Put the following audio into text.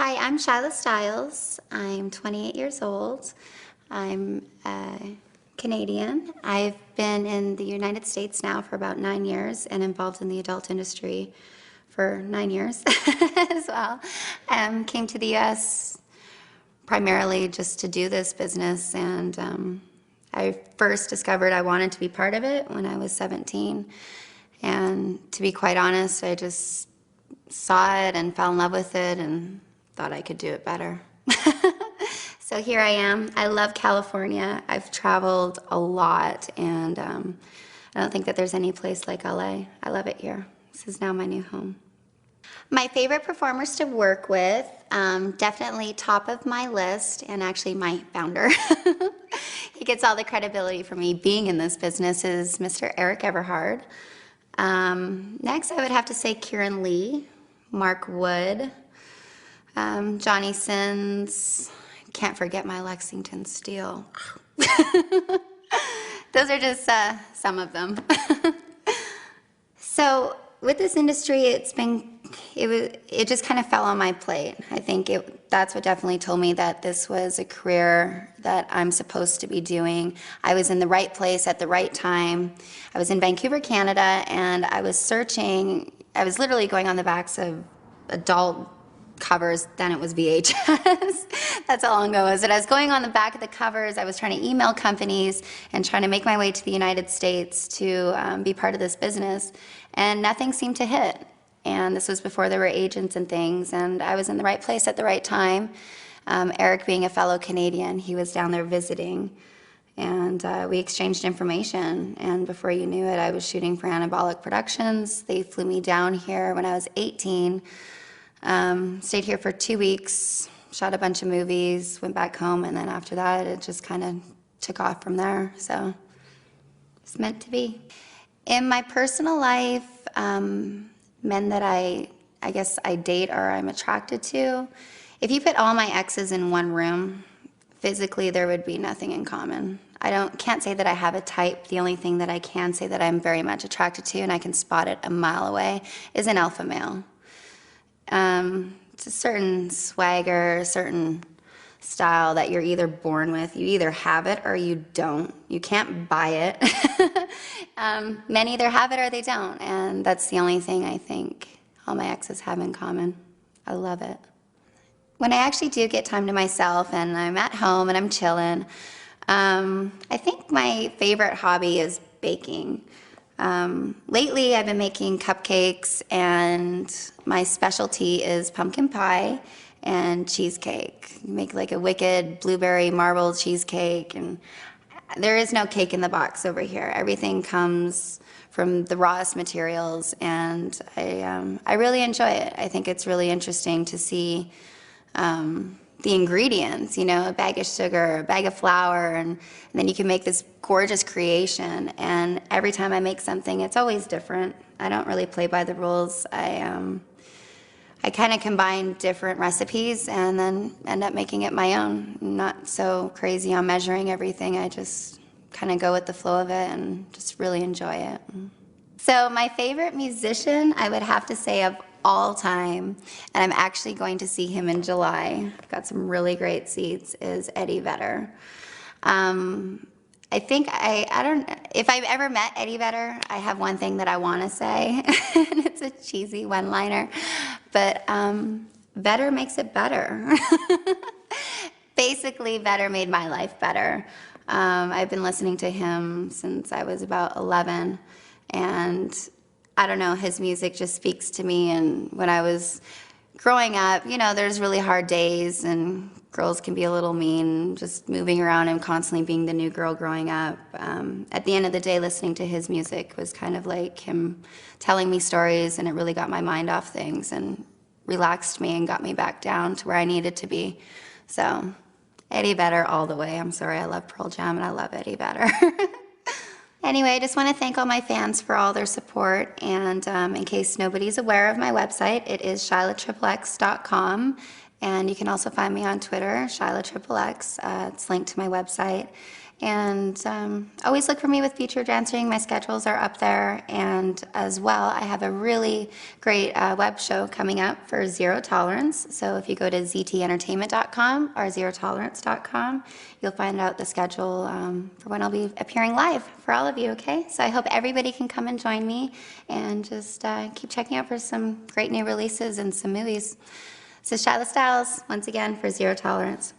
Hi, I'm Shila Stylez. I'm 28 years old. I'm Canadian. I've been in the United States now for about 9 years and involved in the adult industry for 9 years as well. Came to the US primarily just to do this business, and I first discovered I wanted to be part of it when I was 17. And to be quite honest, I just saw it and fell in love with it and thought I could do it better. So here I am. I love California. I've traveled a lot, and I don't think that there's any place like LA. I love it here. This is now my new home. My favorite performers to work with, definitely top of my list, and actually my founder. He gets all the credibility for me being in this business, is Mr. Eric Everhard. Next, I would have to say Kieran Lee, Mark Wood, Johnny Sins. Can't forget my Lexington Steel. Those are just some of them. So with this industry, it just kind of fell on my plate. I think that's what definitely told me that this was a career that I'm supposed to be doing. I was in the right place at the right time. I was in Vancouver, Canada, and I was searching. I was literally going on the backs of adult covers, then it was VHS. That's how long ago it was. And I was going on the back of the covers. I was trying to email companies and trying to make my way to the United States to be part of this business, and nothing seemed to hit. And this was before there were agents and things, and I was in the right place at the right time. Eric, being a fellow Canadian, he was down there visiting, and we exchanged information, and before you knew it, I was shooting for Anabolic Productions. They flew me down here when I was 18. Stayed here for 2 weeks, shot a bunch of movies, went back home, and then after that, it just kind of took off from there. So it's meant to be. In my personal life, men that I guess I date or I'm attracted to, if you put all my exes in one room, physically there would be nothing in common. Can't say that I have a type. The only thing that I can say that I'm very much attracted to, and I can spot it a mile away, is an alpha male. It's a certain swagger, a certain style that you're either born with. You either have it or you don't. You can't buy it. Men either have it or they don't, and that's the only thing I think all my exes have in common. I love it. When I actually do get time to myself and I'm at home and I'm chilling, I think my favorite hobby is baking. Lately, I've been making cupcakes, and my specialty is pumpkin pie and cheesecake. Make like a wicked blueberry marble cheesecake, and there is no cake in the box over here. Everything comes from the rawest materials, and I really enjoy it. I think it's really interesting to see the ingredients, you know, a bag of sugar, a bag of flour, and then you can make this gorgeous creation. And every time I make something, it's always different. I don't really play by the rules. I kind of combine different recipes and then end up making it my own. I'm not so crazy on measuring everything. I just kind of go with the flow of it and just really enjoy it. So my favorite musician, I would have to say, of all time, and I'm actually going to see him in July. I've got some really great seats, is Eddie Vedder. I think I don't, if I've ever met Eddie Vedder, I have one thing that I want to say, and it's a cheesy one-liner, but Vedder makes it better. Basically, Vedder made my life better. I've been listening to him since I was about 11, and I don't know, his music just speaks to me. And when I was growing up, you know, there's really hard days, and girls can be a little mean, just moving around and constantly being the new girl growing up. At the end of the day, listening to his music was kind of like him telling me stories, and it really got my mind off things and relaxed me and got me back down to where I needed to be. So Eddie Vedder all the way. I'm sorry, I love Pearl Jam and I love Eddie Vedder. Anyway, I just want to thank all my fans for all their support, and in case nobody's aware of my website, it is ShylaXXX.com, and you can also find me on Twitter, ShylaXXX. It's linked to my website, And always look for me with featured dancing. My schedules are up there. And as well, I have a really great web show coming up for Zero Tolerance. So if you go to ztentertainment.com or zerotolerance.com, you'll find out the schedule for when I'll be appearing live for all of you, okay? So I hope everybody can come and join me, and just keep checking out for some great new releases and some movies. This is Shyla Stylez, once again, for Zero Tolerance.